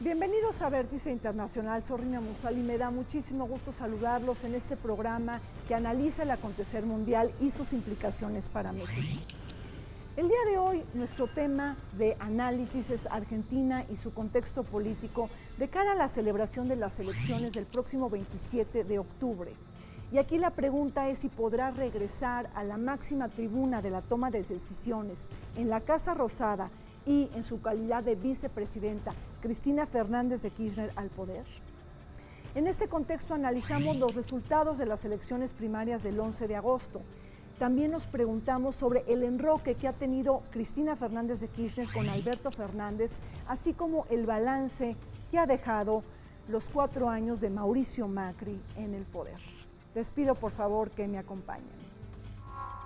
Bienvenidos a Vértice Internacional, soy Rina Musali y me da muchísimo gusto saludarlos en este programa que analiza el acontecer mundial y sus implicaciones para México. El día de hoy nuestro tema de análisis es Argentina y su contexto político de cara a la celebración de las elecciones del próximo 27 de octubre. Y aquí la pregunta es si podrá regresar a la máxima tribuna de la toma de decisiones en la Casa Rosada y en su calidad de vicepresidenta Cristina Fernández de Kirchner al poder. En este contexto analizamos los resultados de las elecciones primarias del 11 de agosto. También nos preguntamos sobre el enroque que ha tenido Cristina Fernández de Kirchner con Alberto Fernández, así como el balance que ha dejado los 4 años de Mauricio Macri en el poder. Les pido por favor que me acompañen.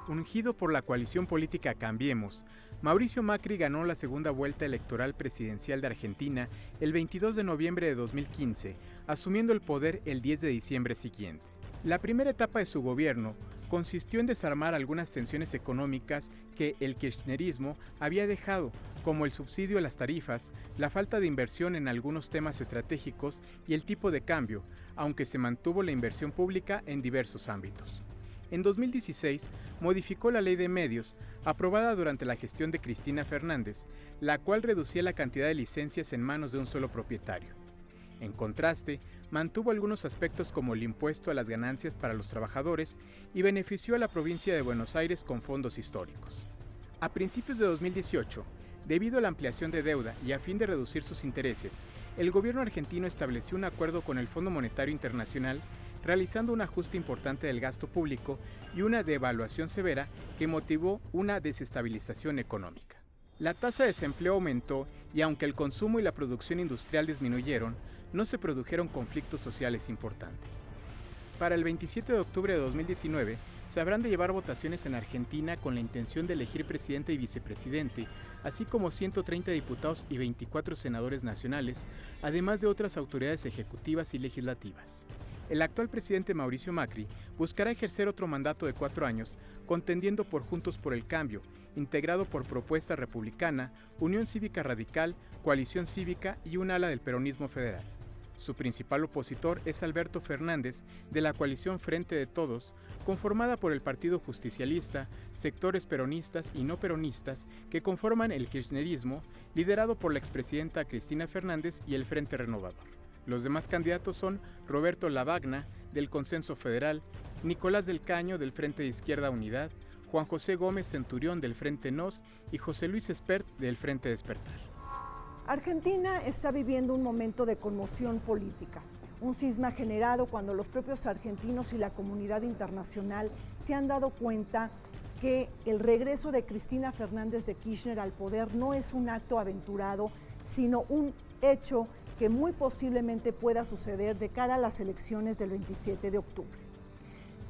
Ungido por la coalición política Cambiemos, Mauricio Macri ganó la segunda vuelta electoral presidencial de Argentina el 22 de noviembre de 2015, asumiendo el poder el 10 de diciembre siguiente. La primera etapa de su gobierno consistió en desarmar algunas tensiones económicas que el kirchnerismo había dejado, como el subsidio a las tarifas, la falta de inversión en algunos temas estratégicos y el tipo de cambio, aunque se mantuvo la inversión pública en diversos ámbitos. En 2016, modificó la Ley de Medios, aprobada durante la gestión de Cristina Fernández, la cual reducía la cantidad de licencias en manos de un solo propietario. En contraste, mantuvo algunos aspectos como el impuesto a las ganancias para los trabajadores y benefició a la provincia de Buenos Aires con fondos históricos. A principios de 2018, debido a la ampliación de deuda y a fin de reducir sus intereses, el gobierno argentino estableció un acuerdo con el Fondo Monetario Internacional realizando un ajuste importante del gasto público y una devaluación severa que motivó una desestabilización económica. La tasa de desempleo aumentó y aunque el consumo y la producción industrial disminuyeron, no se produjeron conflictos sociales importantes. Para el 27 de octubre de 2019, se habrán de llevar votaciones en Argentina con la intención de elegir presidente y vicepresidente, así como 130 diputados y 24 senadores nacionales, además de otras autoridades ejecutivas y legislativas. El actual presidente Mauricio Macri buscará ejercer otro mandato de 4 años, contendiendo por Juntos por el Cambio, integrado por Propuesta Republicana, Unión Cívica Radical, Coalición Cívica y un ala del peronismo federal. Su principal opositor es Alberto Fernández, de la coalición Frente de Todos, conformada por el Partido Justicialista, sectores peronistas y no peronistas que conforman el kirchnerismo, liderado por la expresidenta Cristina Fernández y el Frente Renovador. Los demás candidatos son Roberto Lavagna, del Consenso Federal, Nicolás del Caño, del Frente de Izquierda Unidad, Juan José Gómez Centurión, del Frente NOS y José Luis Espert, del Frente Despertar. Argentina está viviendo un momento de conmoción política, un cisma generado cuando los propios argentinos y la comunidad internacional se han dado cuenta que el regreso de Cristina Fernández de Kirchner al poder no es un acto aventurado, sino un hecho que muy posiblemente pueda suceder de cara a las elecciones del 27 de octubre.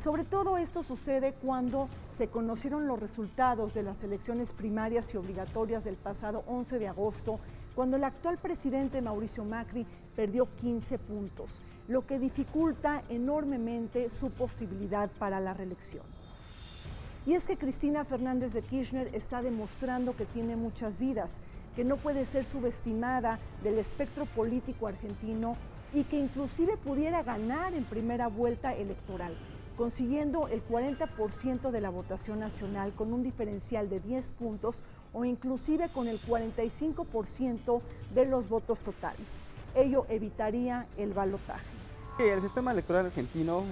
Sobre todo esto sucede cuando se conocieron los resultados de las elecciones primarias y obligatorias del pasado 11 de agosto, cuando el actual presidente Mauricio Macri perdió 15 puntos, lo que dificulta enormemente su posibilidad para la reelección. Y es que Cristina Fernández de Kirchner está demostrando que tiene muchas vidas, que no puede ser subestimada del espectro político argentino y que inclusive pudiera ganar en primera vuelta electoral, consiguiendo el 40% de la votación nacional con un diferencial de 10 puntos o inclusive con el 45% de los votos totales. Ello evitaría el balotaje. El sistema electoral argentino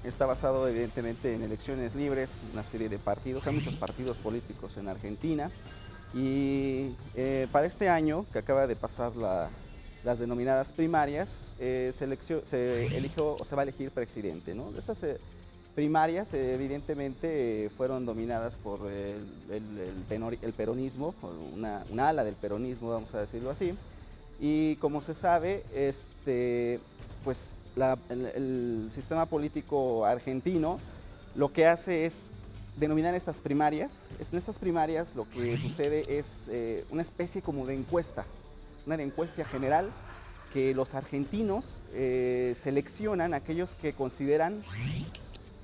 está basado evidentemente en elecciones libres, una serie de partidos, hay muchos partidos políticos en Argentina y para este año que acaba de pasar las denominadas primarias, se eligió o se va a elegir presidente, ¿no? Estas primarias evidentemente fueron dominadas por el peronismo, por una ala del peronismo, vamos a decirlo así, y como se sabe, pues el sistema político argentino lo que hace es denominar estas primarias. En estas primarias lo que sucede es una especie como de encuesta, una encuesta general que los argentinos seleccionan aquellos que consideran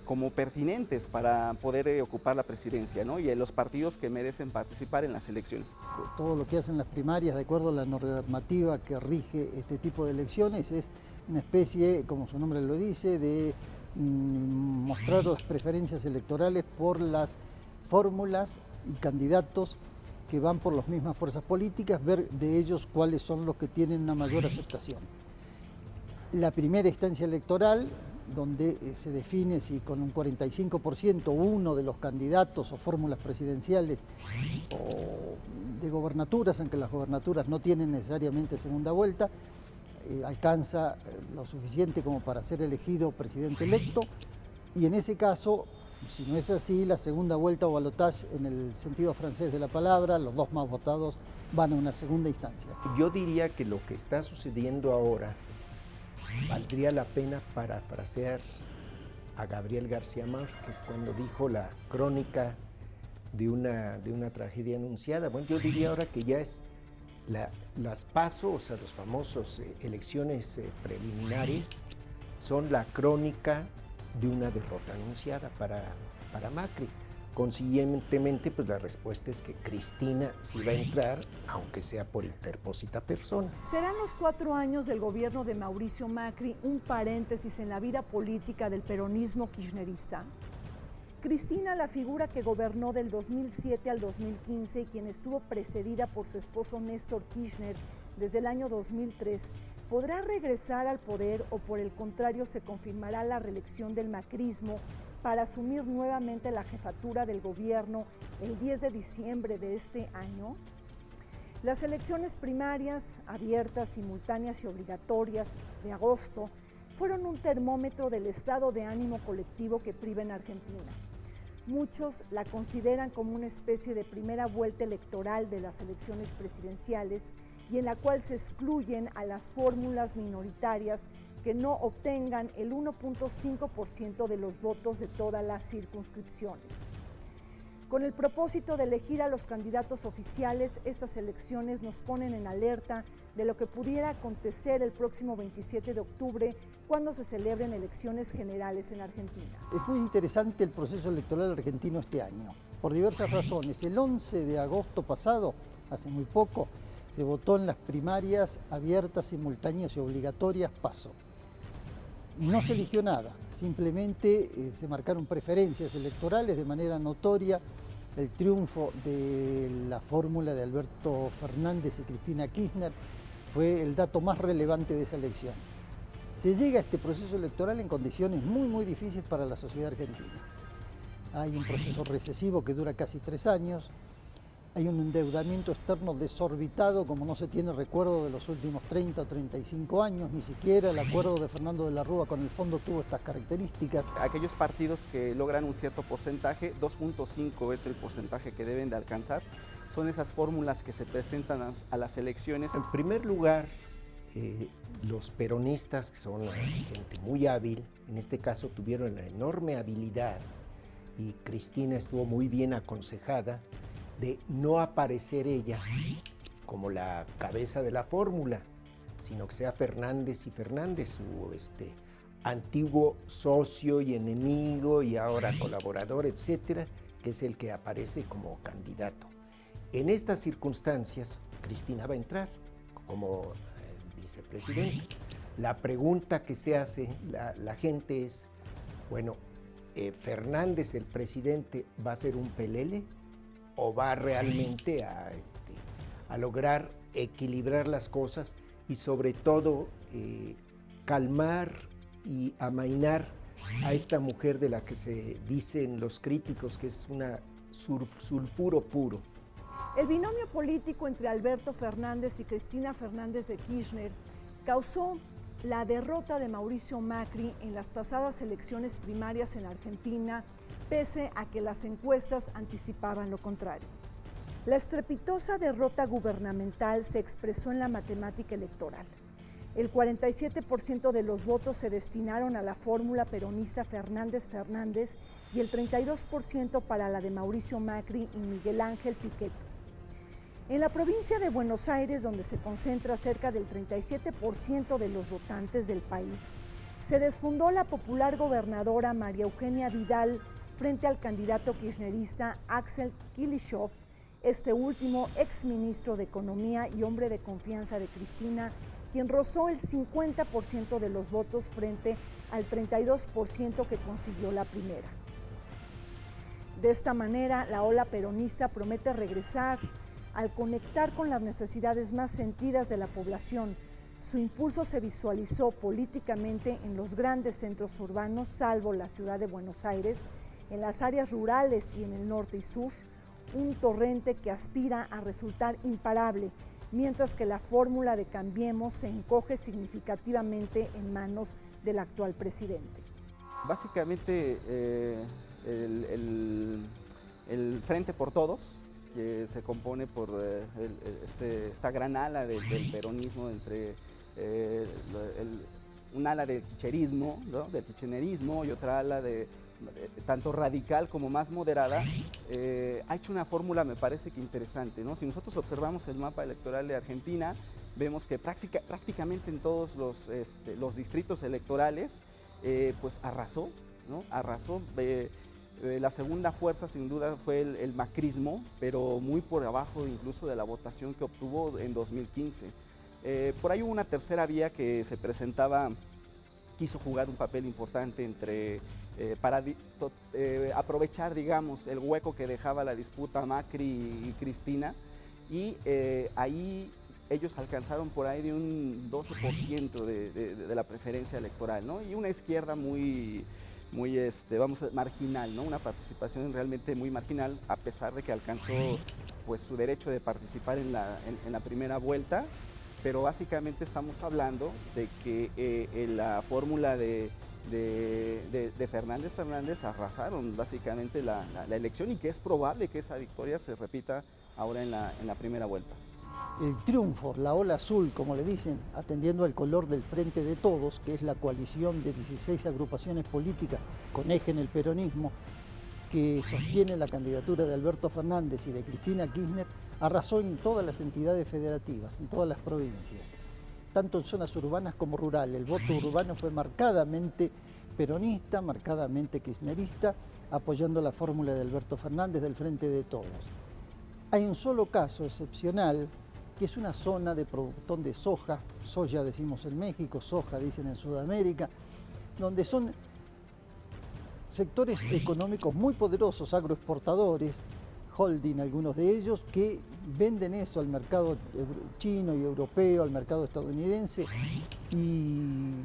como pertinentes para poder ocupar la presidencia, ¿no? Y los partidos que merecen participar en las elecciones. Todo lo que hacen las primarias, de acuerdo a la normativa que rige este tipo de elecciones, es una especie, como su nombre lo dice, de mostrar las preferencias electorales por las fórmulas y candidatos que van por las mismas fuerzas políticas, ver de ellos cuáles son los que tienen una mayor aceptación. La primera instancia electoral, donde se define si con un 45% uno de los candidatos o fórmulas presidenciales o de gobernaturas, aunque las gobernaturas no tienen necesariamente segunda vuelta, alcanza lo suficiente como para ser elegido presidente electo, y en ese caso, si no es así, la segunda vuelta o balotage en el sentido francés de la palabra, los dos más votados van a una segunda instancia. Yo diría que lo que está sucediendo ahora valdría la pena parafrasear a Gabriel García Márquez cuando dijo la crónica de una tragedia anunciada. Bueno, yo diría ahora que ya es las PASO, o sea, los famosos elecciones preliminares, son la crónica de una derrota anunciada para Macri. Consiguientemente, pues la respuesta es que Cristina sí va a entrar, aunque sea por interpósita persona. ¿Serán los 4 años del gobierno de Mauricio Macri un paréntesis en la vida política del peronismo kirchnerista? Cristina, la figura que gobernó del 2007 al 2015 y quien estuvo precedida por su esposo Néstor Kirchner desde el año 2003, ¿podrá regresar al poder o por el contrario se confirmará la reelección del macrismo para asumir nuevamente la jefatura del gobierno el 10 de diciembre de este año? Las elecciones primarias, abiertas, simultáneas y obligatorias de agosto fueron un termómetro del estado de ánimo colectivo que priva en Argentina. Muchos la consideran como una especie de primera vuelta electoral de las elecciones presidenciales y en la cual se excluyen a las fórmulas minoritarias que no obtengan el 1.5% de los votos de todas las circunscripciones. Con el propósito de elegir a los candidatos oficiales, estas elecciones nos ponen en alerta de lo que pudiera acontecer el próximo 27 de octubre, cuando se celebren elecciones generales en Argentina. Es muy interesante el proceso electoral argentino este año, por diversas razones. El 11 de agosto pasado, hace muy poco, se votó en las primarias abiertas, simultáneas y obligatorias PASO. No se eligió nada, simplemente se marcaron preferencias electorales de manera notoria. El triunfo de la fórmula de Alberto Fernández y Cristina Kirchner fue el dato más relevante de esa elección. Se llega a este proceso electoral en condiciones muy difíciles para la sociedad argentina. Hay un proceso recesivo que dura casi 3 años, hay un endeudamiento externo desorbitado como no se tiene recuerdo de los últimos 30 o 35 años, ni siquiera el acuerdo de Fernando de la Rúa con el fondo tuvo estas características. Aquellos partidos que logran un cierto porcentaje, 2.5 es el porcentaje que deben de alcanzar, son esas fórmulas que se presentan a las elecciones. En primer lugar, los peronistas, que son gente muy hábil, en este caso tuvieron la enorme habilidad, y Cristina estuvo muy bien aconsejada, de no aparecer ella como la cabeza de la fórmula, sino que sea Fernández y Fernández, su antiguo socio y enemigo y ahora colaborador, etcétera, que es el que aparece como candidato. En estas circunstancias, Cristina va a entrar como vicepresidente. La pregunta que se hace la gente es, bueno, ¿Fernández, el presidente, va a ser un pelele o va realmente a lograr equilibrar las cosas y sobre todo calmar y amainar a esta mujer de la que se dicen los críticos que es una sulfuro puro? El binomio político entre Alberto Fernández y Cristina Fernández de Kirchner causó la derrota de Mauricio Macri en las pasadas elecciones primarias en Argentina, pese a que las encuestas anticipaban lo contrario. La estrepitosa derrota gubernamental se expresó en la matemática electoral. El 47% de los votos se destinaron a la fórmula peronista Fernández-Fernández y el 32% para la de Mauricio Macri y Miguel Ángel Pichetto. En la provincia de Buenos Aires, donde se concentra cerca del 37% de los votantes del país, Se desfundó la popular gobernadora María Eugenia Vidal frente al candidato kirchnerista Axel Kilishov, este último exministro de Economía y hombre de confianza de Cristina, quien rozó el 50% de los votos frente al 32% que consiguió la primera. De esta manera, la ola peronista promete regresar al conectar con las necesidades más sentidas de la población. Su impulso se visualizó políticamente en los grandes centros urbanos, salvo la ciudad de Buenos Aires, en las áreas rurales y en el norte y sur, un torrente que aspira a resultar imparable, mientras que la fórmula de Cambiemos se encoge significativamente en manos del actual presidente. Básicamente, el Frente por Todos, que se compone por esta gran ala del peronismo, entre un ala del kirchnerismo, ¿no? Del kirchnerismo, y otra ala tanto radical como más moderada, ha hecho una fórmula, me parece que interesante, ¿no? Si nosotros observamos el mapa electoral de Argentina, vemos que prácticamente en todos los distritos electorales, pues arrasó, ¿no? Arrasó. La segunda fuerza sin duda fue el macrismo, pero muy por abajo incluso de la votación que obtuvo en 2015. Por ahí hubo una tercera vía que se presentaba, quiso jugar un papel importante para aprovechar, digamos, el hueco que dejaba la disputa Macri y Cristina, y ahí ellos alcanzaron por ahí de un 12% de la preferencia electoral, ¿no? Y una izquierda muy marginal, ¿no? Una participación realmente muy marginal, a pesar de que alcanzó pues su derecho de participar en la primera vuelta, pero básicamente estamos hablando de que la fórmula de Fernández arrasaron básicamente la elección, y que es probable que esa victoria se repita ahora en la primera vuelta. El triunfo, la ola azul, como le dicen, atendiendo al color del Frente de Todos, que es la coalición de 16 agrupaciones políticas con eje en el peronismo, que sostiene la candidatura de Alberto Fernández y de Cristina Kirchner, arrasó en todas las entidades federativas, en todas las provincias, tanto en zonas urbanas como rurales. El voto urbano fue marcadamente peronista, marcadamente kirchnerista, apoyando la fórmula de Alberto Fernández del Frente de Todos. Hay un solo caso excepcional, que es una zona de producción de soja decimos en México, soja dicen en Sudamérica, donde son sectores económicos muy poderosos, agroexportadores, holding algunos de ellos, que venden eso al mercado chino y europeo, al mercado estadounidense, y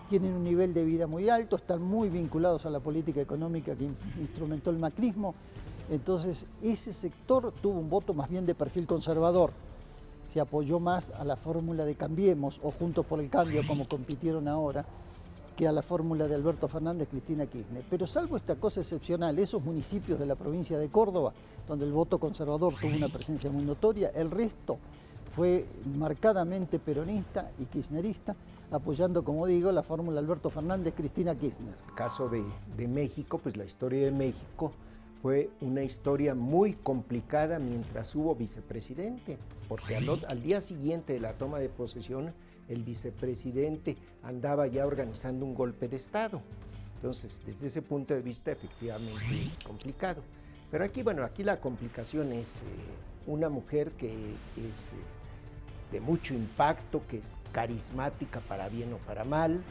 tienen un nivel de vida muy alto, están muy vinculados a la política económica que instrumentó el macrismo. Entonces ese sector tuvo un voto más bien de perfil conservador, se apoyó más a la fórmula de Cambiemos o Juntos por el Cambio, como compitieron ahora, que a la fórmula de Alberto Fernández, Cristina Kirchner. Pero salvo esta cosa excepcional, esos municipios de la provincia de Córdoba, donde el voto conservador tuvo una presencia muy notoria, el resto fue marcadamente peronista y kirchnerista, apoyando, como digo, la fórmula Alberto Fernández, Cristina Kirchner. En el caso de México, pues la historia de México fue una historia muy complicada mientras hubo vicepresidente, porque al día siguiente de la toma de posesión, el vicepresidente andaba ya organizando un golpe de Estado. Entonces, desde ese punto de vista, efectivamente es complicado. Pero aquí, bueno, aquí la complicación es una mujer que es de mucho impacto, que es carismática para bien o para mal,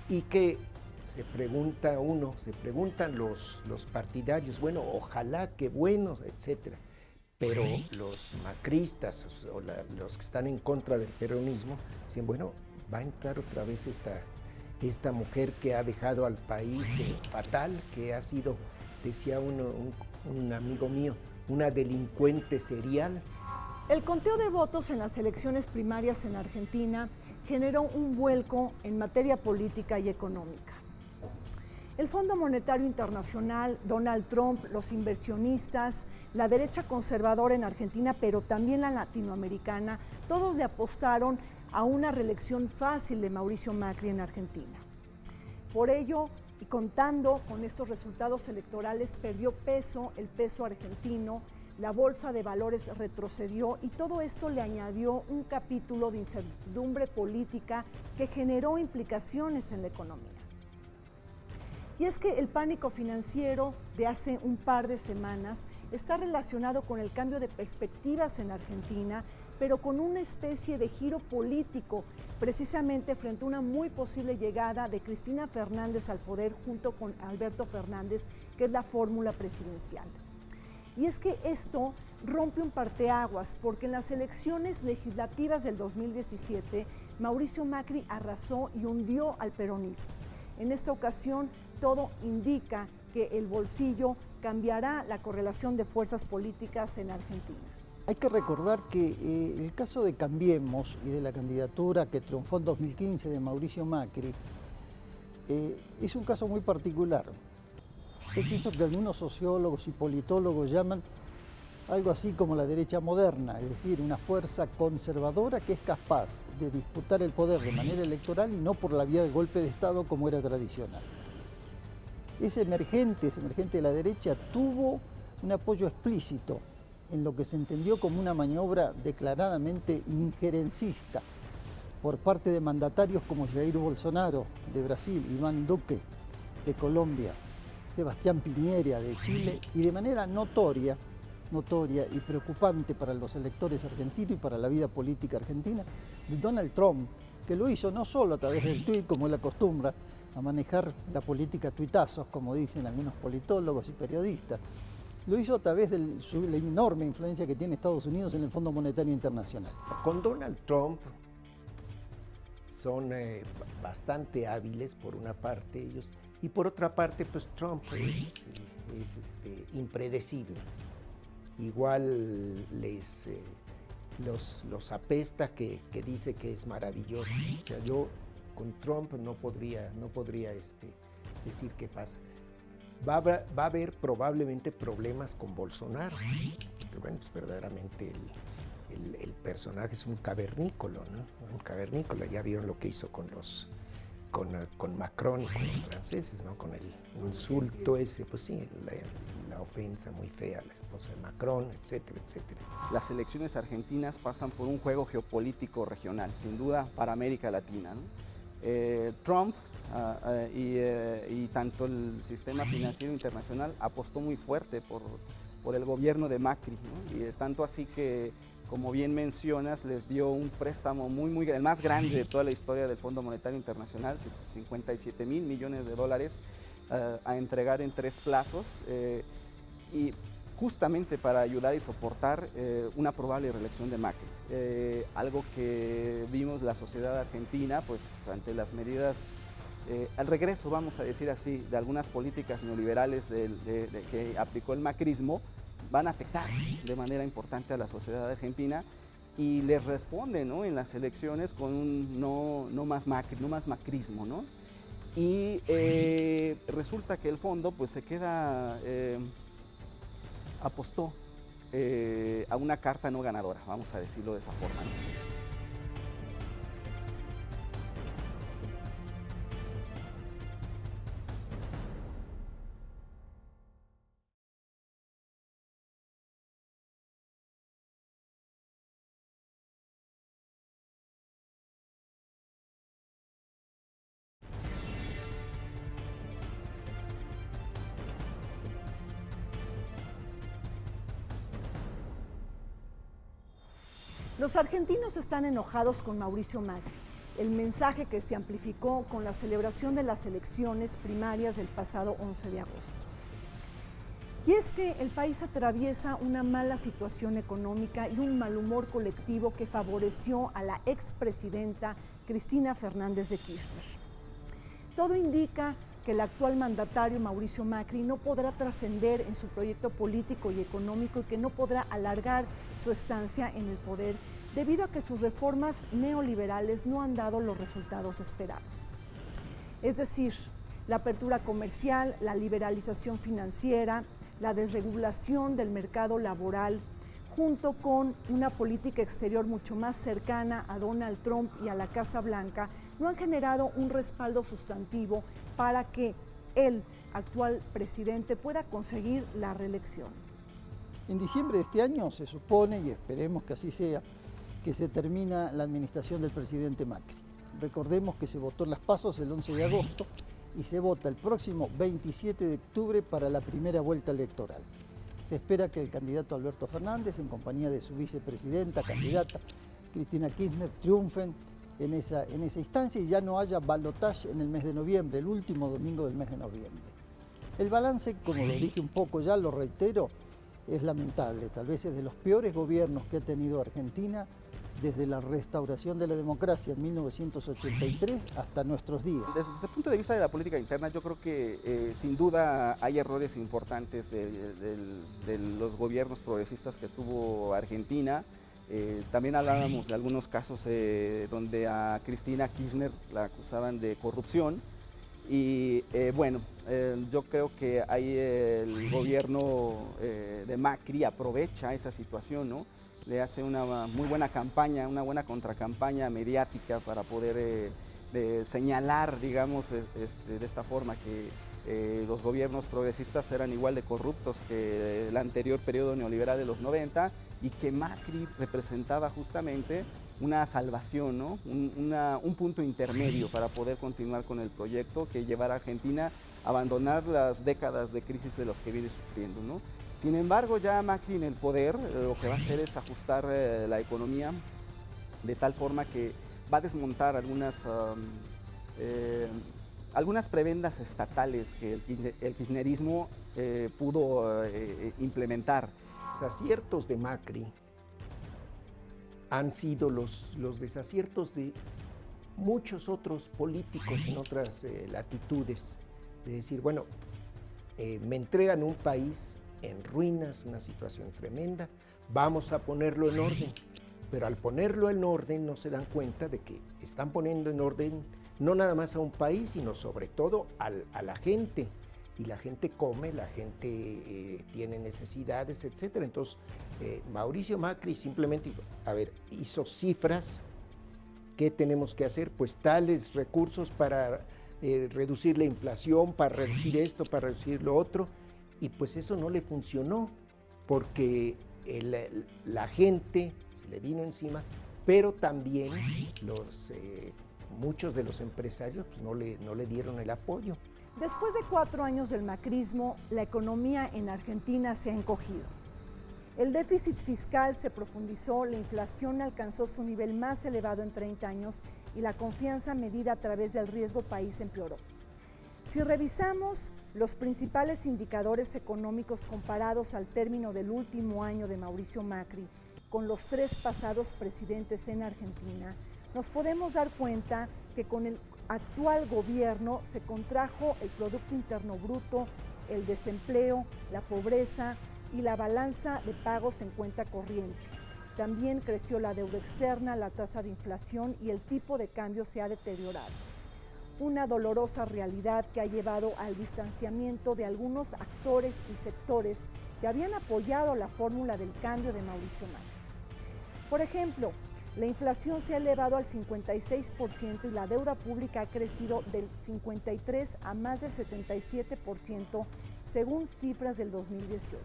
y que se preguntan los partidarios, bueno, ojalá que buenos, etcétera. Pero los macristas o los que están en contra del peronismo dicen, bueno, va a entrar otra vez esta mujer que ha dejado al país fatal, que ha sido, decía un amigo mío, una delincuente serial. El conteo de votos en las elecciones primarias en Argentina generó un vuelco en materia política y económica. El Fondo Monetario Internacional, Donald Trump, los inversionistas, la derecha conservadora en Argentina, pero también la latinoamericana, todos le apostaron a una reelección fácil de Mauricio Macri en Argentina. Por ello, y contando con estos resultados electorales, perdió peso el peso argentino, la bolsa de valores retrocedió, y todo esto le añadió un capítulo de incertidumbre política que generó implicaciones en la economía. Y es que el pánico financiero de hace un par de semanas está relacionado con el cambio de perspectivas en Argentina, pero con una especie de giro político, precisamente frente a una muy posible llegada de Cristina Fernández al poder junto con Alberto Fernández, que es la fórmula presidencial. Y es que esto rompe un parteaguas, porque en las elecciones legislativas del 2017, Mauricio Macri arrasó y hundió al peronismo. En esta ocasión, todo indica que el bolsillo cambiará la correlación de fuerzas políticas en Argentina. Hay que recordar que el caso de Cambiemos y de la candidatura que triunfó en 2015 de Mauricio Macri es un caso muy particular. Es eso que algunos sociólogos y politólogos llaman algo así como la derecha moderna, es decir, una fuerza conservadora que es capaz de disputar el poder de manera electoral y no por la vía del golpe de Estado como era tradicional. Ese emergente de la derecha tuvo un apoyo explícito en lo que se entendió como una maniobra declaradamente injerencista por parte de mandatarios como Jair Bolsonaro de Brasil, Iván Duque de Colombia, Sebastián Piñera de Chile y de manera notoria y preocupante para los electores argentinos y para la vida política argentina, de Donald Trump, que lo hizo no solo a través del tuit, como él acostumbra a manejar la política tuitazos, como dicen algunos politólogos y periodistas, lo hizo a través de la enorme influencia que tiene Estados Unidos en el Fondo Monetario Internacional. Con Donald Trump son bastante hábiles por una parte ellos, y por otra parte pues Trump es impredecible. Igual los apesta que dice que es maravilloso. O sea, yo con Trump no podría decir qué pasa. Va a haber probablemente problemas con Bolsonaro. Pero bueno, pues verdaderamente el personaje es un cavernícola, ¿no? Un cavernícola. Ya vieron lo que hizo con Macron y con los franceses, ¿no? Con el insulto ese, pues sí, la ofensa muy fea a la esposa de Macron, etcétera, etcétera. Las elecciones argentinas pasan por un juego geopolítico regional, sin duda para América Latina, ¿no? Trump y tanto el sistema financiero internacional apostó muy fuerte por el gobierno de Macri, ¿no? Y tanto así que, como bien mencionas, les dio un préstamo el más grande de toda la historia del Fondo Monetario Internacional, 57 mil millones de dólares a entregar en 3 plazos, y justamente para ayudar y soportar una probable reelección de Macri. Algo que vimos la sociedad argentina, pues ante las medidas, al regreso, vamos a decir así, de algunas políticas neoliberales que aplicó el macrismo, van a afectar de manera importante a la sociedad argentina y les responde, ¿no?, en las elecciones con un no más macrismo, ¿no? Y resulta que el fondo pues se queda, apostó a una carta no ganadora, vamos a decirlo de esa forma, ¿no? Los argentinos están enojados con Mauricio Macri, el mensaje que se amplificó con la celebración de las elecciones primarias del pasado 11 de agosto. Y es que el país atraviesa una mala situación económica y un mal humor colectivo que favoreció a la expresidenta Cristina Fernández de Kirchner. Todo indica que el actual mandatario Mauricio Macri no podrá trascender en su proyecto político y económico y que no podrá alargar su estancia en el poder debido a que sus reformas neoliberales no han dado los resultados esperados. Es decir, la apertura comercial, la liberalización financiera, la desregulación del mercado laboral, junto con una política exterior mucho más cercana a Donald Trump y a la Casa Blanca, no han generado un respaldo sustantivo para que el actual presidente pueda conseguir la reelección. En diciembre de este año se supone, y esperemos que así sea, que se termina la administración del presidente Macri. Recordemos que se votó en las PASO el 11 de agosto y se vota el próximo 27 de octubre para la primera vuelta electoral. Se espera que el candidato Alberto Fernández, en compañía de su vicepresidenta, candidata Cristina Kirchner, triunfen en esa instancia y ya no haya balotaje en el mes de noviembre, el último domingo del mes de noviembre. El balance, como lo dije un poco ya, lo reitero, es lamentable. Tal vez es de los peores gobiernos que ha tenido Argentina desde la restauración de la democracia en 1983 hasta nuestros días. Desde el punto de vista de la política interna, yo creo que sin duda hay errores importantes de los gobiernos progresistas que tuvo Argentina. También hablábamos de algunos casos donde a Cristina Kirchner la acusaban de corrupción. Y yo creo que ahí el gobierno de Macri aprovecha esa situación, ¿no? Le hace una muy buena campaña, una buena contracampaña mediática para poder señalar, digamos, de esta forma que los gobiernos progresistas eran igual de corruptos que el anterior periodo neoliberal de los 90 y que Macri representaba justamente una salvación, ¿no? Un punto intermedio para poder continuar con el proyecto que llevara a Argentina a abandonar las décadas de crisis de las que viene sufriendo, ¿no? Sin embargo, ya Macri en el poder lo que va a hacer es ajustar la economía de tal forma que va a desmontar algunas prebendas estatales que el kirchnerismo pudo implementar. Los aciertos de Macri han sido los desaciertos de muchos otros políticos en otras latitudes. De decir, bueno, me entregan un país en ruinas, una situación tremenda, vamos a ponerlo en orden. Pero al ponerlo en orden no se dan cuenta de que están poniendo en orden no nada más a un país, sino sobre todo a la gente. Y la gente come, la gente tiene necesidades, etc. Entonces, Mauricio Macri simplemente, hizo cifras. ¿Qué tenemos que hacer? Pues tales recursos para reducir la inflación, para reducir esto, para reducir lo otro. Y pues eso no le funcionó, porque la gente se le vino encima, pero también muchos de los empresarios pues, no le dieron el apoyo. Después de 4 años del macrismo, la economía en Argentina se ha encogido. El déficit fiscal se profundizó, la inflación alcanzó su nivel más elevado en 30 años y la confianza medida a través del riesgo país empeoró. Si revisamos los principales indicadores económicos comparados al término del último año de Mauricio Macri con los 3 pasados presidentes en Argentina, nos podemos dar cuenta que con el actual gobierno se contrajo el Producto Interno Bruto, el desempleo, la pobreza y la balanza de pagos en cuenta corriente. También creció la deuda externa, la tasa de inflación y el tipo de cambio se ha deteriorado. Una dolorosa realidad que ha llevado al distanciamiento de algunos actores y sectores que habían apoyado la fórmula del cambio de Mauricio Macri. Por ejemplo, la inflación se ha elevado al 56% y la deuda pública ha crecido del 53% a más del 77% según cifras del 2018.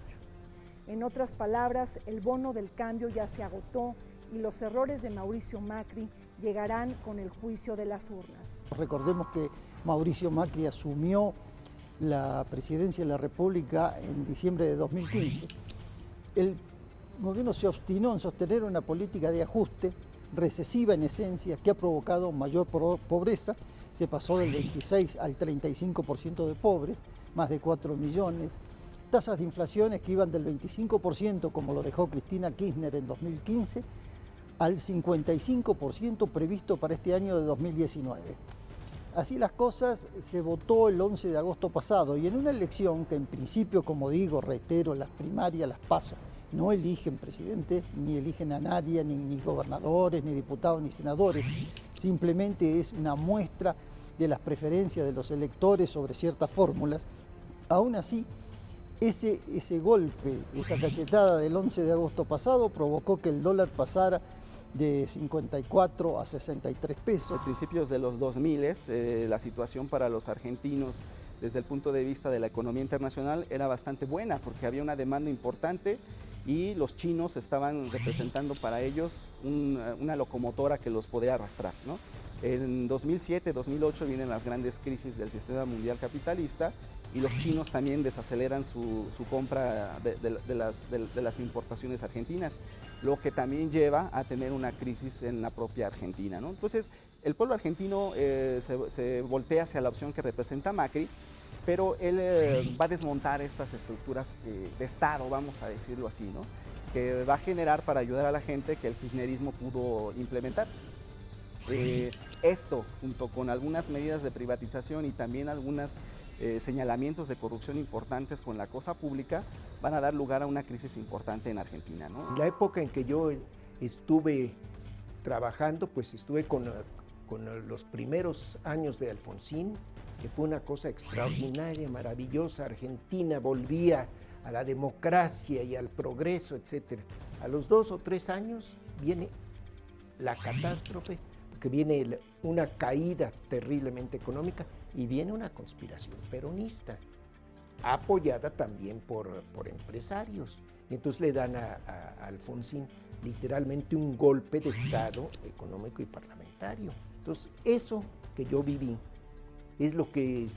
En otras palabras, el bono del cambio ya se agotó y los errores de Mauricio Macri llegarán con el juicio de las urnas. Recordemos que Mauricio Macri asumió la presidencia de la República en diciembre de 2015. El gobierno se obstinó en sostener una política de ajuste recesiva en esencia que ha provocado mayor pobreza. Se pasó del 26 al 35% de pobres, más de 4 millones. Tasas de inflaciones que iban del 25%, como lo dejó Cristina Kirchner en 2015, al 55% previsto para este año de 2019. Así las cosas, se votó el 11 de agosto pasado y en una elección que en principio, como digo, reitero, las primarias, las PASO, no eligen presidente, ni eligen a nadie, ni gobernadores, ni diputados, ni senadores. Simplemente es una muestra de las preferencias de los electores sobre ciertas fórmulas. Aún así, ese golpe, esa cachetada del 11 de agosto pasado provocó que el dólar pasara de 54 a 63 pesos. A principios de los 2000, la situación para los argentinos desde el punto de vista de la economía internacional era bastante buena porque había una demanda importante y los chinos estaban representando para ellos una locomotora que los podía arrastrar, ¿no? En 2007, 2008 vienen las grandes crisis del sistema mundial capitalista y los chinos también desaceleran su compra de las importaciones argentinas, lo que también lleva a tener una crisis en la propia Argentina, ¿no? Entonces, el pueblo argentino se voltea hacia la opción que representa Macri, pero él va a desmontar estas estructuras de Estado, vamos a decirlo así, ¿no? Que va a generar para ayudar a la gente que el kirchnerismo pudo implementar. Esto, junto con algunas medidas de privatización y también algunos señalamientos de corrupción importantes con la cosa pública, van a dar lugar a una crisis importante en Argentina, ¿no? En la época en que yo estuve trabajando, pues estuve con los primeros años de Alfonsín, que fue una cosa extraordinaria, maravillosa. Argentina volvía a la democracia y al progreso, etc. A los 2 o 3 años viene la catástrofe, que viene una caída terriblemente económica y viene una conspiración peronista, apoyada también por empresarios. Y entonces le dan a Alfonsín literalmente un golpe de Estado económico y parlamentario. Entonces, eso que yo viví es lo que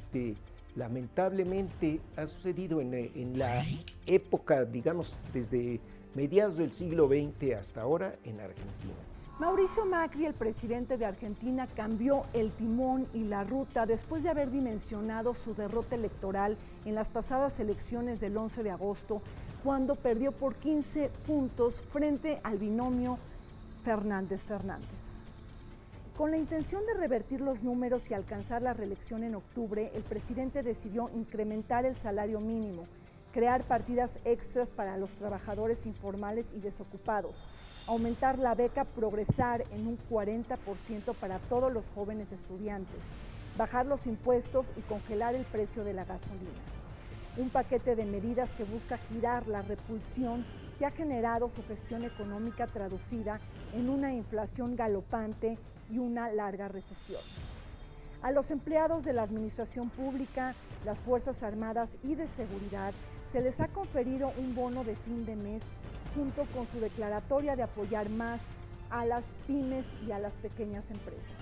lamentablemente ha sucedido en la época, digamos, desde mediados del siglo XX hasta ahora en Argentina. Mauricio Macri, el presidente de Argentina, cambió el timón y la ruta después de haber dimensionado su derrota electoral en las pasadas elecciones del 11 de agosto, cuando perdió por 15 puntos frente al binomio Fernández-Fernández. Con la intención de revertir los números y alcanzar la reelección en octubre, el presidente decidió incrementar el salario mínimo, crear partidas extras para los trabajadores informales y desocupados, aumentar la beca Progresar en un 40% para todos los jóvenes estudiantes, bajar los impuestos y congelar el precio de la gasolina. Un paquete de medidas que busca girar la repulsión que ha generado su gestión económica traducida en una inflación galopante y una larga recesión. A los empleados de la administración pública, las Fuerzas Armadas y de Seguridad se les ha conferido un bono de fin de mes junto con su declaratoria de apoyar más a las pymes y a las pequeñas empresas.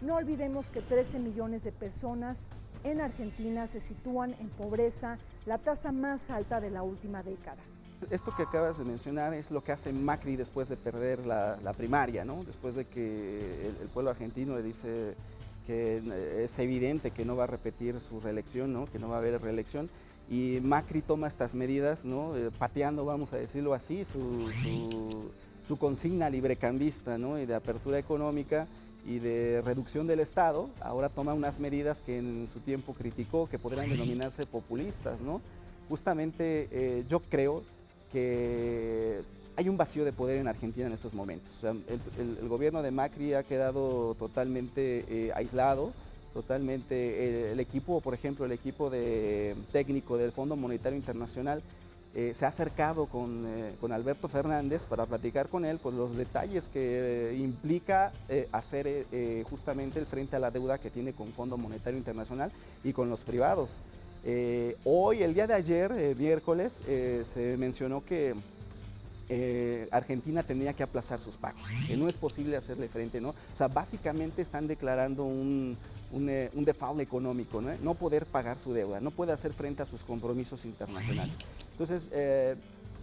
No olvidemos que 13 millones de personas en Argentina se sitúan en pobreza, la tasa más alta de la última década. Esto que acabas de mencionar es lo que hace Macri después de perder la primaria, ¿no? Después de que el pueblo argentino le dice que es evidente que no va a repetir su reelección, ¿no? Que no va a haber reelección, y Macri toma estas medidas, ¿no? Pateando, vamos a decirlo así, su consigna librecambista, ¿no? Y de apertura económica y de reducción del Estado. Ahora toma unas medidas que en su tiempo criticó, que podrían denominarse populistas, ¿no? Justamente yo creo que hay un vacío de poder en Argentina en estos momentos. O sea, el gobierno de Macri ha quedado totalmente aislado, totalmente. El equipo, por ejemplo, el equipo técnico del Fondo Monetario Internacional se ha acercado con Alberto Fernández para platicar con él pues, los detalles que implica hacer justamente el frente a la deuda que tiene con Fondo Monetario Internacional y con los privados. Hoy, el día de ayer, miércoles, se mencionó que Argentina tenía que aplazar sus pagos, que no es posible hacerle frente, ¿no? O sea, básicamente están declarando un default económico, ¿no? No poder pagar su deuda, no puede hacer frente a sus compromisos internacionales. Entonces,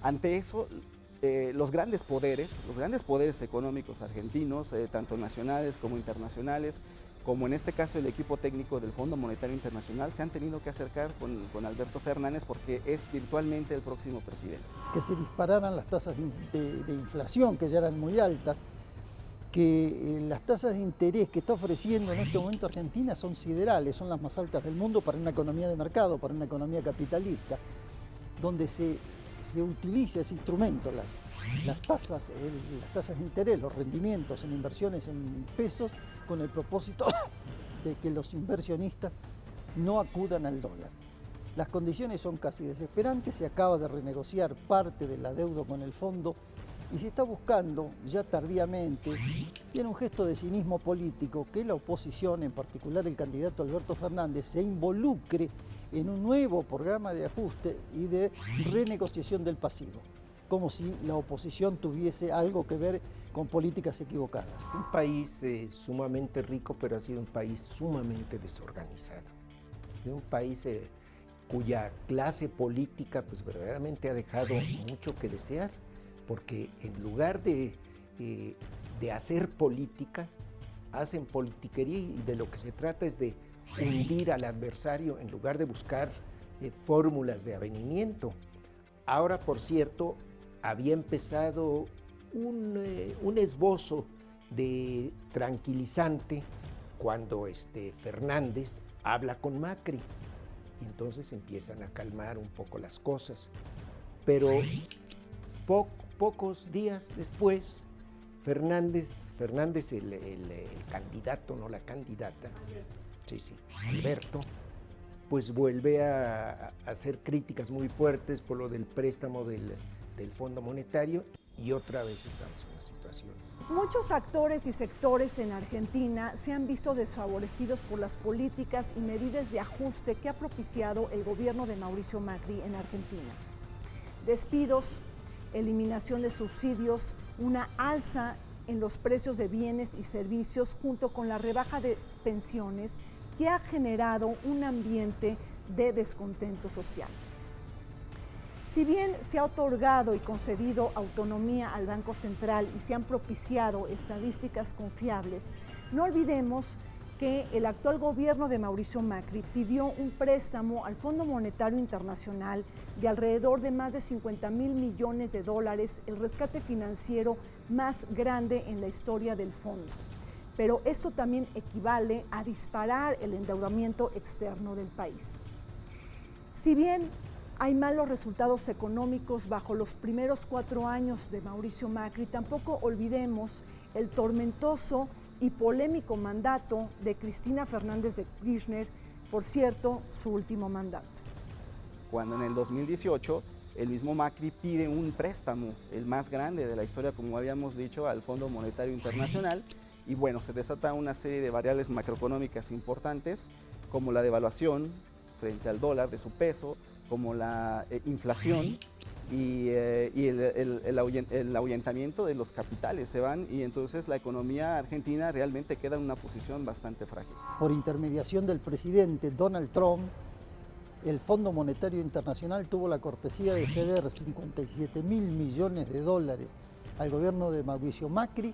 ante eso, los grandes poderes económicos argentinos, tanto nacionales como internacionales, como en este caso el equipo técnico del Fondo Monetario Internacional, se han tenido que acercar con Alberto Fernández porque es virtualmente el próximo presidente. Que se dispararan las tasas de inflación, que ya eran muy altas, que las tasas de interés que está ofreciendo en este momento Argentina son siderales, son las más altas del mundo para una economía de mercado, para una economía capitalista, donde se utiliza ese instrumento, las tasas de interés, los rendimientos en inversiones en pesos, con el propósito de que los inversionistas no acudan al dólar. Las condiciones son casi desesperantes, se acaba de renegociar parte de la deuda con el fondo y se está buscando, ya tardíamente, tiene un gesto de cinismo político, que la oposición, en particular el candidato Alberto Fernández, se involucre en un nuevo programa de ajuste y de renegociación del pasivo. como si la oposición tuviese algo que ver con políticas equivocadas. Un país sumamente rico, pero ha sido un país sumamente desorganizado. Un país cuya clase política pues verdaderamente ha dejado mucho que desear, porque en lugar de hacer política, hacen politiquería, y de lo que se trata es de hundir al adversario en lugar de buscar fórmulas de avenimiento. Ahora, por cierto, había empezado un esbozo de tranquilizante cuando Fernández habla con Macri, y entonces empiezan a calmar un poco las cosas. Pero pocos días después, Fernández, el candidato, no la candidata, Alberto, pues vuelve a hacer críticas muy fuertes por lo del préstamo del Fondo Monetario, y otra vez estamos en la situación. Muchos actores y sectores en Argentina se han visto desfavorecidos por las políticas y medidas de ajuste que ha propiciado el gobierno de Mauricio Macri en Argentina. Despidos, eliminación de subsidios, una alza en los precios de bienes y servicios junto con la rebaja de pensiones que ha generado un ambiente de descontento social. Si bien se ha otorgado y concedido autonomía al Banco Central y se han propiciado estadísticas confiables, no olvidemos que el actual gobierno de Mauricio Macri pidió un préstamo al Fondo Monetario Internacional de alrededor de más de 50,000 millones de dólares, el rescate financiero más grande en la historia del fondo. Pero esto también equivale a disparar el endeudamiento externo del país. Si bien hay malos resultados económicos bajo los primeros 4 años de Mauricio Macri, tampoco olvidemos el tormentoso y polémico mandato de Cristina Fernández de Kirchner, por cierto, su último mandato. Cuando en el 2018 el mismo Macri pide un préstamo, el más grande de la historia, como habíamos dicho, al Fondo Monetario Internacional, y bueno, se desata una serie de variables macroeconómicas importantes, como la devaluación frente al dólar de su peso, como la inflación y el ahuyentamiento de los capitales se van, y entonces la economía argentina realmente queda en una posición bastante frágil. Por intermediación del presidente Donald Trump, el Fondo Monetario Internacional tuvo la cortesía de ceder 57,000 millones de dólares al gobierno de Mauricio Macri,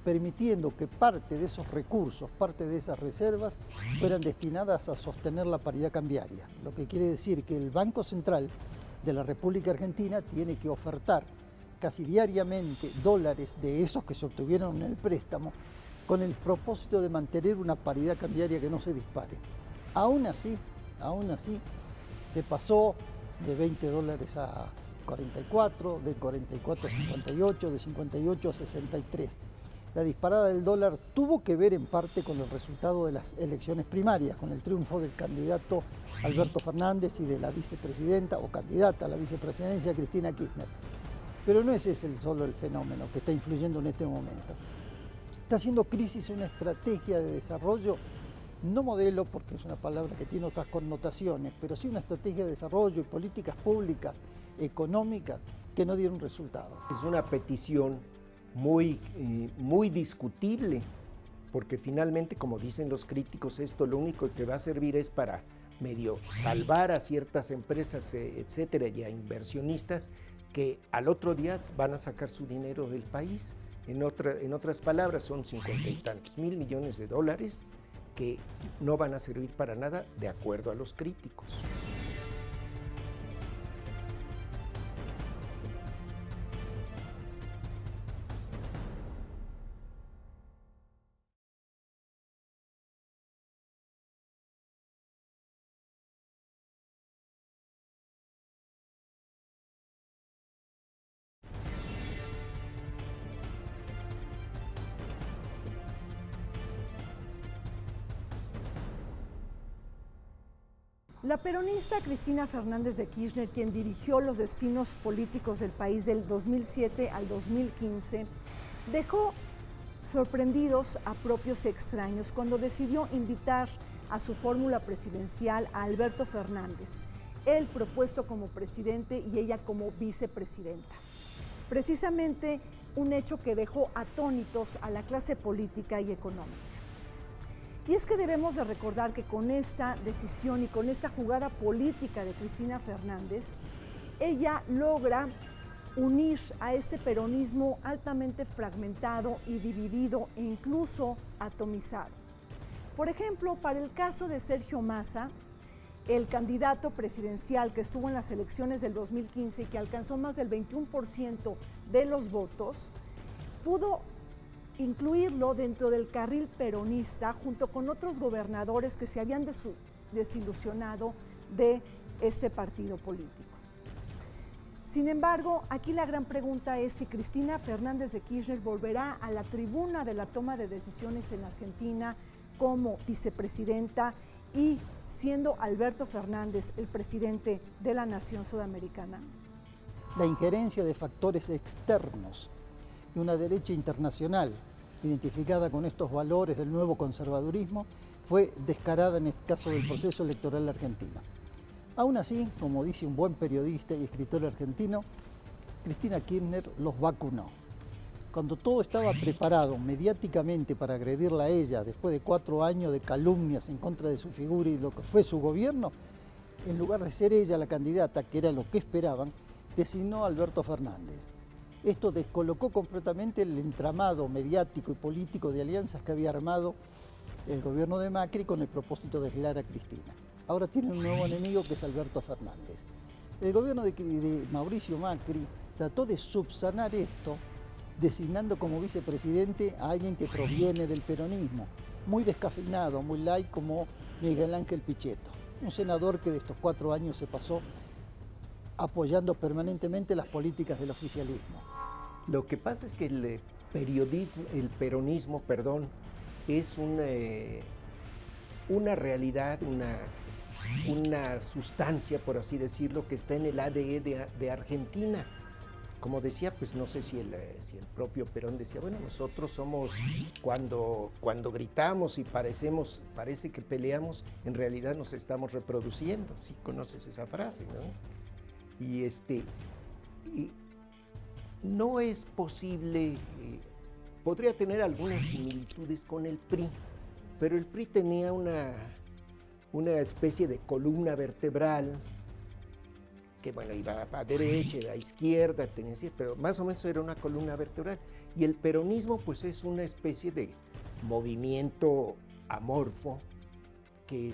permitiendo que parte de esos recursos, parte de esas reservas, fueran destinadas a sostener la paridad cambiaria. Lo que quiere decir que el Banco Central de la República Argentina tiene que ofertar casi diariamente dólares de esos que se obtuvieron en el préstamo, con el propósito de mantener una paridad cambiaria que no se dispare. Aún así, se pasó de 20 dólares a 44, de 44 a 58, de 58 a 63. La disparada del dólar tuvo que ver en parte con el resultado de las elecciones primarias, con el triunfo del candidato Alberto Fernández y de la vicepresidenta o candidata a la vicepresidencia Cristina Kirchner. Pero no ese es solo el fenómeno que está influyendo en este momento. Está haciendo crisis una estrategia de desarrollo, no modelo porque es una palabra que tiene otras connotaciones, pero sí una estrategia de desarrollo y políticas públicas económicas que no dieron resultado. Es una petición muy discutible, porque finalmente, como dicen los críticos, esto lo único que va a servir es para medio salvar a ciertas empresas, etcétera, y a inversionistas que al otro día van a sacar su dinero del país. En otras palabras, son 50 y tantos mil millones de dólares que no van a servir para nada, de acuerdo a los críticos. La peronista Cristina Fernández de Kirchner, quien dirigió los destinos políticos del país del 2007 al 2015, dejó sorprendidos a propios y extraños cuando decidió invitar a su fórmula presidencial a Alberto Fernández, él propuesto como presidente y ella como vicepresidenta. precisamente un hecho que dejó atónitos a la clase política y económica. Y es que debemos de recordar que con esta decisión y con esta jugada política de Cristina Fernández, ella logra unir a este peronismo altamente fragmentado y dividido e incluso atomizado. Por ejemplo, para el caso de Sergio Massa, el candidato presidencial que estuvo en las elecciones del 2015 y que alcanzó más del 21% de los votos, pudo incluirlo dentro del carril peronista junto con otros gobernadores que se habían desilusionado de este partido político. Sin embargo, aquí la gran pregunta es si Cristina Fernández de Kirchner volverá a la tribuna de la toma de decisiones en Argentina como vicepresidenta y siendo Alberto Fernández el presidente de la nación sudamericana. La injerencia de factores externos de una derecha internacional identificada con estos valores del nuevo conservadurismo fue descarada en el caso del proceso electoral argentino. Aún así, como dice un buen periodista y escritor argentino, Cristina Kirchner los vacunó. Cuando todo estaba preparado mediáticamente para agredirla a ella, después de 4 años de calumnias en contra de su figura y lo que fue su gobierno, en lugar de ser ella la candidata, que era lo que esperaban, designó a Alberto Fernández. Esto descolocó completamente el entramado mediático y político de alianzas que había armado el gobierno de Macri con el propósito de aislar a Cristina. Ahora tiene un nuevo enemigo que es Alberto Fernández. El gobierno de Mauricio Macri trató de subsanar esto designando como vicepresidente a alguien que proviene del peronismo, muy descafeinado, muy light, como Miguel Ángel Pichetto, un senador que de estos 4 años se pasó apoyando permanentemente las políticas del oficialismo. Lo que pasa es que el peronismo, es una realidad, una sustancia, por así decirlo, que está en el ADN de Argentina. Como decía, pues no sé si el propio Perón decía, bueno, nosotros somos, cuando gritamos y parece que peleamos, en realidad nos estamos reproduciendo. Sí conoces esa frase, ¿no? Y no es posible, podría tener algunas similitudes con el PRI, pero el PRI tenía una especie de columna vertebral que, bueno, iba a derecha, iba a izquierda, pero más o menos era una columna vertebral. Y el peronismo, pues, es una especie de movimiento amorfo que,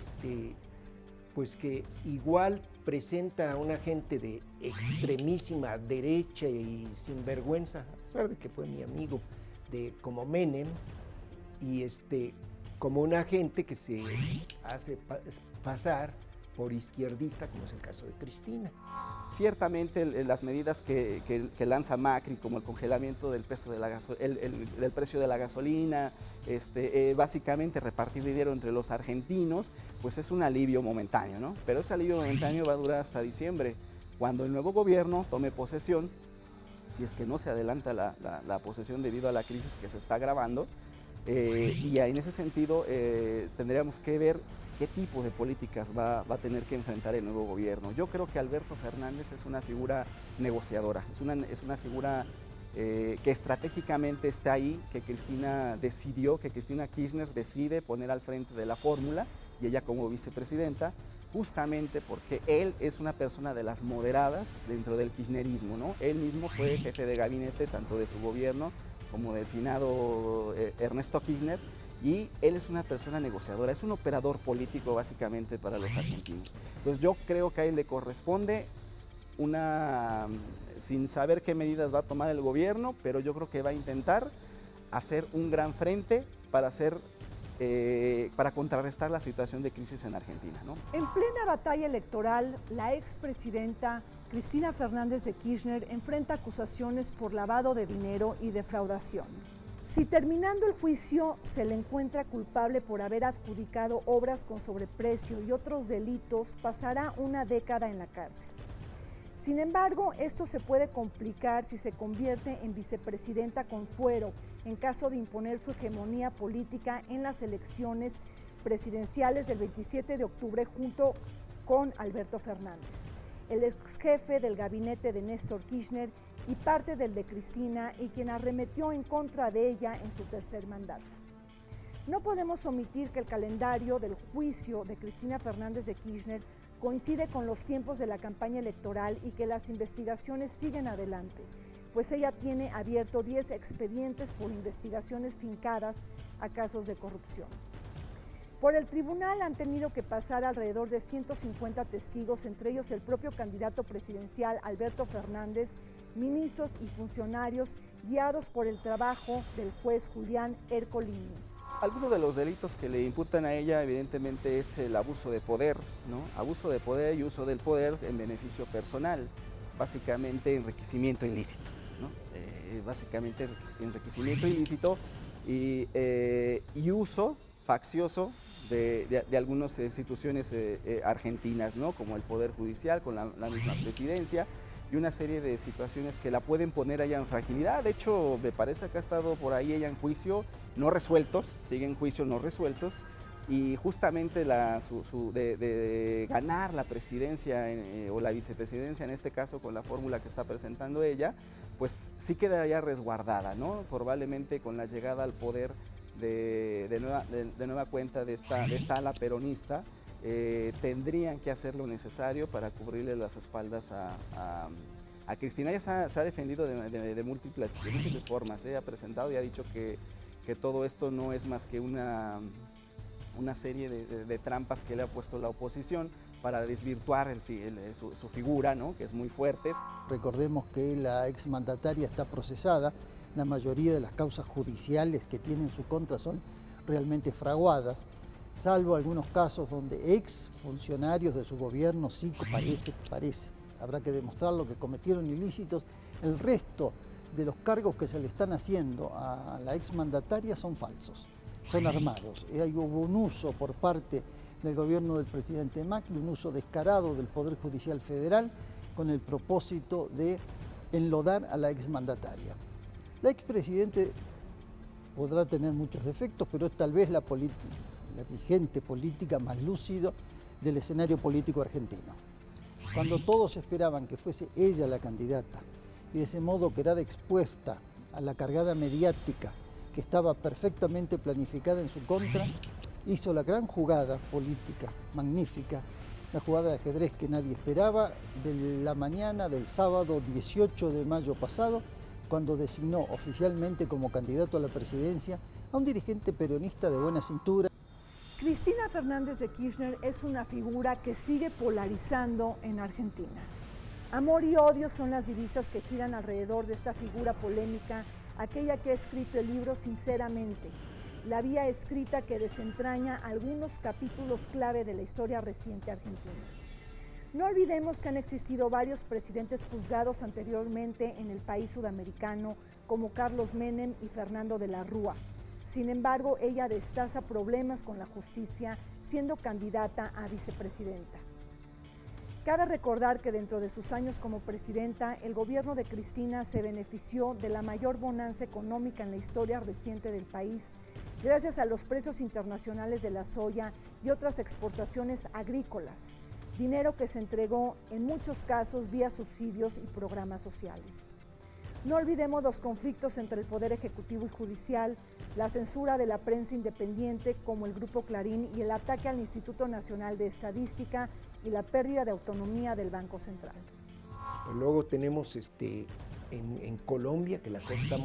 pues, que igual presenta a una gente de extremísima derecha y sinvergüenza, a pesar de que fue mi amigo, como Menem, y como una gente que se hace pasar por izquierdista, como es el caso de Cristina. Ciertamente las medidas que lanza Macri, como el congelamiento del precio de la gasolina, básicamente repartir dinero entre los argentinos, pues es un alivio momentáneo, ¿no? Pero ese alivio momentáneo va a durar hasta diciembre, cuando el nuevo gobierno tome posesión, si es que no se adelanta la posesión debido a la crisis que se está agravando, y en ese sentido tendríamos que ver qué tipo de políticas va a tener que enfrentar el nuevo gobierno. Yo creo que Alberto Fernández es una figura negociadora, es una figura que estratégicamente está ahí, que Cristina Kirchner decide poner al frente de la fórmula, y ella como vicepresidenta, justamente porque él es una persona de las moderadas dentro del kirchnerismo, ¿no? Él mismo fue jefe de gabinete tanto de su gobierno como del finado Ernesto Kirchner, y él es una persona negociadora, es un operador político básicamente para los argentinos. Entonces yo creo que a él le corresponde sin saber qué medidas va a tomar el gobierno, pero yo creo que va a intentar hacer un gran frente para contrarrestar la situación de crisis en Argentina, ¿no? En plena batalla electoral, la expresidenta Cristina Fernández de Kirchner enfrenta acusaciones por lavado de dinero y defraudación. Si terminando el juicio se le encuentra culpable por haber adjudicado obras con sobreprecio y otros delitos, pasará una década en la cárcel. Sin embargo, esto se puede complicar si se convierte en vicepresidenta con fuero en caso de imponer su hegemonía política en las elecciones presidenciales del 27 de octubre junto con Alberto Fernández, el ex jefe del gabinete de Néstor Kirchner y parte del de Cristina, y quien arremetió en contra de ella en su tercer mandato. No podemos omitir que el calendario del juicio de Cristina Fernández de Kirchner coincide con los tiempos de la campaña electoral y que las investigaciones siguen adelante, pues ella tiene abierto 10 expedientes por investigaciones fincadas a casos de corrupción. Por el tribunal han tenido que pasar alrededor de 150 testigos, entre ellos el propio candidato presidencial Alberto Fernández, ministros y funcionarios guiados por el trabajo del juez Julián Ercolini. Algunos de los delitos que le imputan a ella evidentemente es el abuso de poder, ¿no? Abuso de poder y uso del poder en beneficio personal, básicamente enriquecimiento ilícito, ¿no? Básicamente enriquecimiento ilícito y uso faccioso de algunas instituciones argentinas, ¿no? Como el Poder Judicial, con la misma presidencia, y una serie de situaciones que la pueden poner allá en fragilidad. De hecho, me parece que ha estado por ahí ella en juicio, no resueltos, sigue en juicio no resueltos, y justamente de ganar la presidencia o la vicepresidencia, en este caso con la fórmula que está presentando ella, pues sí quedaría resguardada, ¿no? Probablemente con la llegada al poder de nueva cuenta de esta ala peronista, tendrían que hacer lo necesario para cubrirle las espaldas a Cristina. Ella se ha defendido de múltiples formas, ha presentado y ha dicho que todo esto no es más que una serie de trampas que le ha puesto la oposición para desvirtuar su figura, ¿no? Que es muy fuerte. Recordemos que la exmandataria está procesada, la mayoría de las causas judiciales que tiene en su contra son realmente fraguadas, salvo algunos casos donde ex funcionarios de su gobierno sí parece, habrá que demostrarlo, que cometieron ilícitos. El resto de los cargos que se le están haciendo a la exmandataria son falsos, son armados. Hubo un uso por parte del gobierno del presidente Macri, un uso descarado del Poder Judicial Federal con el propósito de enlodar a la exmandataria. La expresidente podrá tener muchos defectos, pero es tal vez la dirigente política más lúcido del escenario político argentino. Cuando todos esperaban que fuese ella la candidata y de ese modo quedara expuesta a la cargada mediática que estaba perfectamente planificada en su contra, hizo la gran jugada política magnífica, la jugada de ajedrez que nadie esperaba, de la mañana del sábado 18 de mayo pasado, cuando designó oficialmente como candidato a la presidencia a un dirigente peronista de buena cintura. Cristina Fernández de Kirchner es una figura que sigue polarizando en Argentina. Amor y odio son las divisas que giran alrededor de esta figura polémica, aquella que ha escrito el libro Sinceramente, la vía escrita que desentraña algunos capítulos clave de la historia reciente argentina. No olvidemos que han existido varios presidentes juzgados anteriormente en el país sudamericano, como Carlos Menem y Fernando de la Rúa. Sin embargo, ella destaza problemas con la justicia, siendo candidata a vicepresidenta. Cabe recordar que dentro de sus años como presidenta, el gobierno de Cristina se benefició de la mayor bonanza económica en la historia reciente del país, gracias a los precios internacionales de la soya y otras exportaciones agrícolas, dinero que se entregó en muchos casos vía subsidios y programas sociales. No olvidemos los conflictos entre el Poder Ejecutivo y Judicial, la censura de la prensa independiente como el Grupo Clarín y el ataque al Instituto Nacional de Estadística y la pérdida de autonomía del Banco Central. Luego tenemos en Colombia que la cosa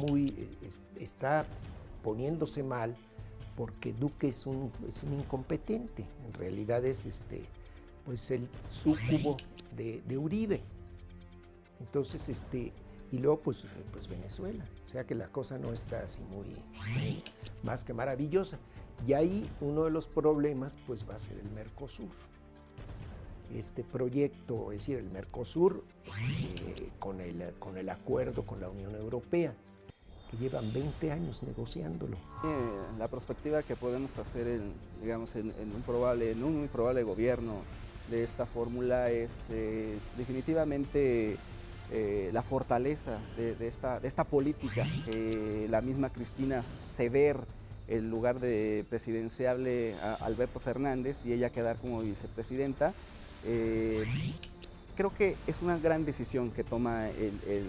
está poniéndose mal porque Duque es un incompetente, en realidad es pues el súcubo de Uribe. Entonces, y luego pues Venezuela, o sea que la cosa no está así muy más que maravillosa. Y ahí uno de los problemas pues va a ser el Mercosur. Este proyecto, es decir, el Mercosur con el acuerdo con la Unión Europea, que llevan 20 años negociándolo. La perspectiva que podemos hacer en un muy probable gobierno de esta fórmula es definitivamente la fortaleza de esta política, la misma Cristina ceder el lugar de presidenciable a Alberto Fernández y ella quedar como vicepresidenta. creo que es una gran decisión que toma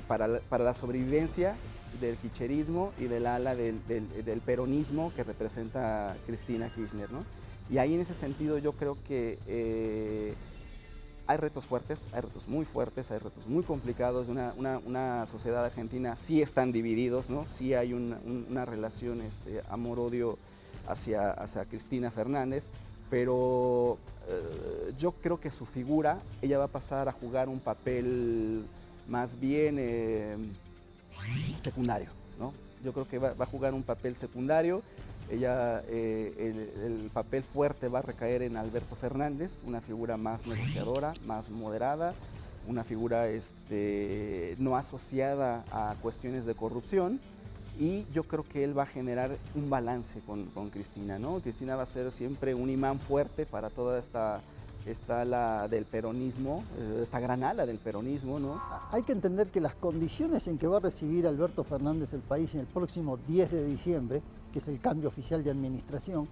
para la sobrevivencia del kirchnerismo y del ala del peronismo que representa Cristina Kirchner, ¿no? Y ahí en ese sentido yo creo que hay retos fuertes, hay retos muy fuertes, hay retos muy complicados. Una sociedad argentina sí están divididos, ¿no? Sí hay una relación amor-odio hacia Cristina Fernández, pero yo creo que su figura, ella va a pasar a jugar un papel más bien secundario, ¿no? Yo creo que va a jugar un papel secundario. Ella, el papel fuerte va a recaer en Alberto Fernández, una figura más negociadora, más moderada, una figura no asociada a cuestiones de corrupción, y yo creo que él va a generar un balance con Cristina, ¿no? Cristina va a ser siempre un imán fuerte para toda esta ala del peronismo, esta gran ala del peronismo, ¿no? Hay que entender que las condiciones en que va a recibir Alberto Fernández el país en el próximo 10 de diciembre, que es el cambio oficial de administración,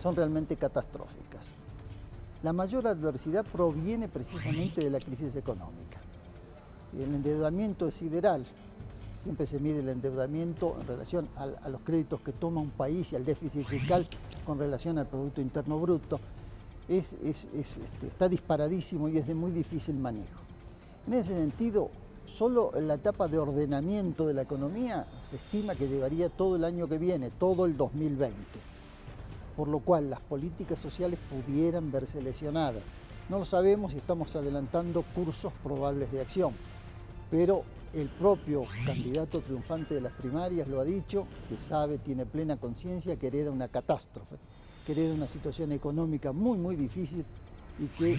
son realmente catastróficas. La mayor adversidad proviene precisamente de la crisis económica. El endeudamiento es sideral. Siempre se mide el endeudamiento en relación a los créditos que toma un país y al déficit fiscal con relación al Producto Interno Bruto. Está disparadísimo y es de muy difícil manejo. En ese sentido, solo en la etapa de ordenamiento de la economía se estima que llevaría todo el año que viene, todo el 2020, por lo cual las políticas sociales pudieran verse lesionadas. No lo sabemos y estamos adelantando cursos probables de acción, pero el propio candidato triunfante de las primarias lo ha dicho, que sabe, tiene plena conciencia que hereda una catástrofe, que hereda una situación económica muy difícil y que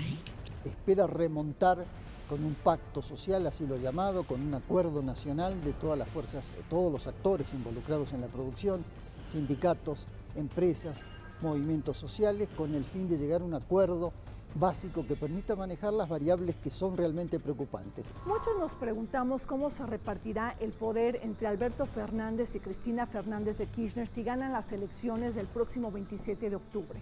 espera remontar con un pacto social, así lo llamado, con un acuerdo nacional de todas las fuerzas, de todos los actores involucrados en la producción, sindicatos, empresas, movimientos sociales, con el fin de llegar a un acuerdo básico que permita manejar las variables que son realmente preocupantes. Muchos nos preguntamos cómo se repartirá el poder entre Alberto Fernández y Cristina Fernández de Kirchner si ganan las elecciones del próximo 27 de octubre.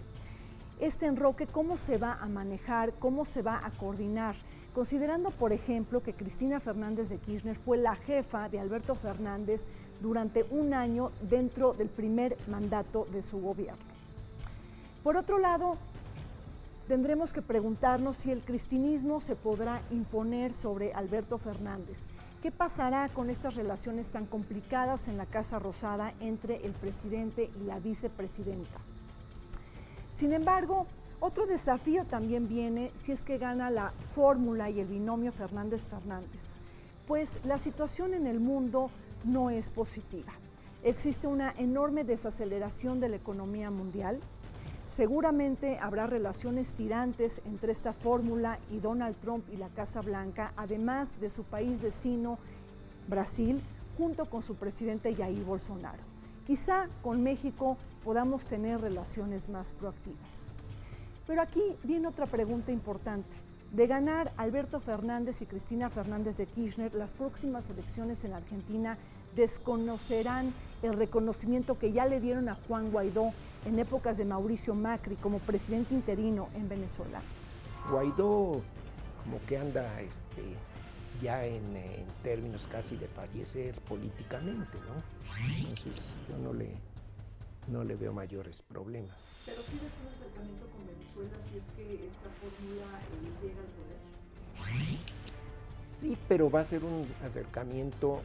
Este enroque, ¿cómo se va a manejar? ¿Cómo se va a coordinar? Considerando, por ejemplo, que Cristina Fernández de Kirchner fue la jefa de Alberto Fernández durante un año dentro del primer mandato de su gobierno. Por otro lado, tendremos que preguntarnos si el cristinismo se podrá imponer sobre Alberto Fernández. ¿Qué pasará con estas relaciones tan complicadas en la Casa Rosada entre el presidente y la vicepresidenta? Sin embargo, otro desafío también viene si es que gana la fórmula y el binomio Fernández-Fernández, pues la situación en el mundo no es positiva. Existe una enorme desaceleración de la economía mundial. Seguramente habrá relaciones tirantes entre esta fórmula y Donald Trump y la Casa Blanca, además de su país vecino, Brasil, junto con su presidente Jair Bolsonaro. Quizá con México podamos tener relaciones más proactivas. Pero aquí viene otra pregunta importante. De ganar Alberto Fernández y Cristina Fernández de Kirchner, las próximas elecciones en Argentina desconocerán el reconocimiento que ya le dieron a Juan Guaidó en épocas de Mauricio Macri como presidente interino en Venezuela. Guaidó como que anda ya en términos casi de fallecer políticamente, ¿no? Entonces yo no le veo mayores problemas. Pero sí es un acercamiento con Venezuela si es que esta fórmula llega al poder. Sí, pero va a ser un acercamiento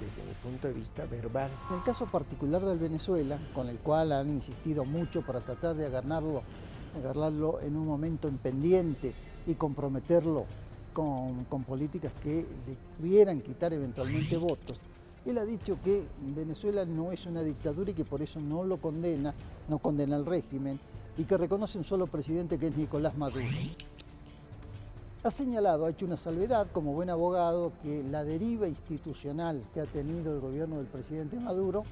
desde mi punto de vista verbal. En el caso particular del Venezuela, con el cual han insistido mucho para tratar de agarrarlo en un momento en pendiente y comprometerlo con políticas que le pudieran quitar eventualmente votos, él ha dicho que Venezuela no es una dictadura y que por eso no lo condena, no condena al régimen y que reconoce un solo presidente que es Nicolás Maduro. Ha señalado, ha hecho una salvedad como buen abogado, que la deriva institucional que ha tenido el gobierno del presidente Maduro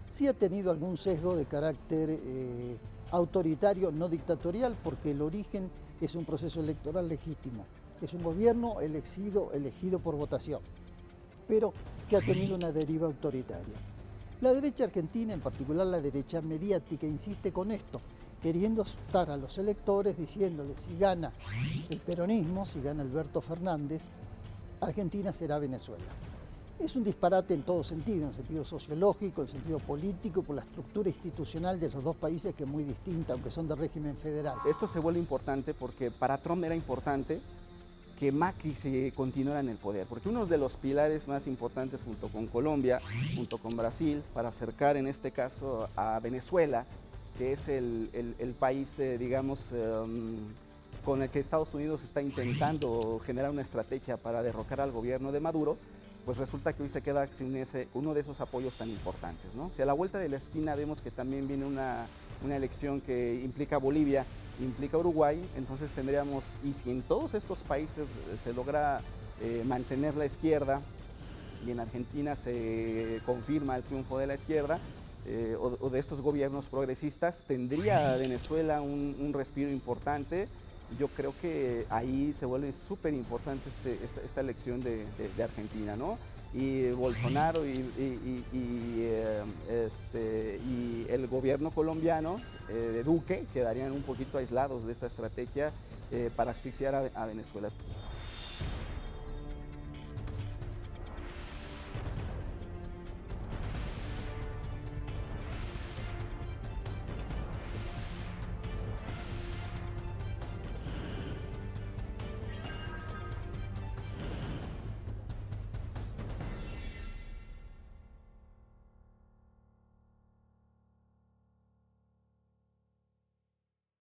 sí ha tenido algún sesgo de carácter autoritario, no dictatorial, porque el origen es un proceso electoral legítimo. Es un gobierno elegido por votación, pero que ha tenido una deriva autoritaria. La derecha argentina, en particular la derecha mediática, insiste con esto, queriendo asustar a los electores, diciéndoles si gana el peronismo, si gana Alberto Fernández, Argentina será Venezuela. Es un disparate en todo sentido, en sentido sociológico, en sentido político, por la estructura institucional de los dos países que es muy distinta, aunque son de régimen federal. Esto se vuelve importante porque para Trump era importante que Macri se continuara en el poder, porque uno de los pilares más importantes junto con Colombia, junto con Brasil, para acercar en este caso a Venezuela, que es el país, digamos, con el que Estados Unidos está intentando generar una estrategia para derrocar al gobierno de Maduro, pues resulta que hoy se queda sin uno de esos apoyos tan importantes, ¿no? Si a la vuelta de la esquina vemos que también viene una elección que implica Bolivia, implica Uruguay, entonces tendríamos, y si en todos estos países se logra mantener la izquierda y en Argentina se confirma el triunfo de la izquierda, o de estos gobiernos progresistas, tendría Venezuela un respiro importante. Yo creo que ahí se vuelve súper importante esta elección de Argentina, ¿no? Y Bolsonaro y el gobierno colombiano de Duque quedarían un poquito aislados de esta estrategia para asfixiar a Venezuela.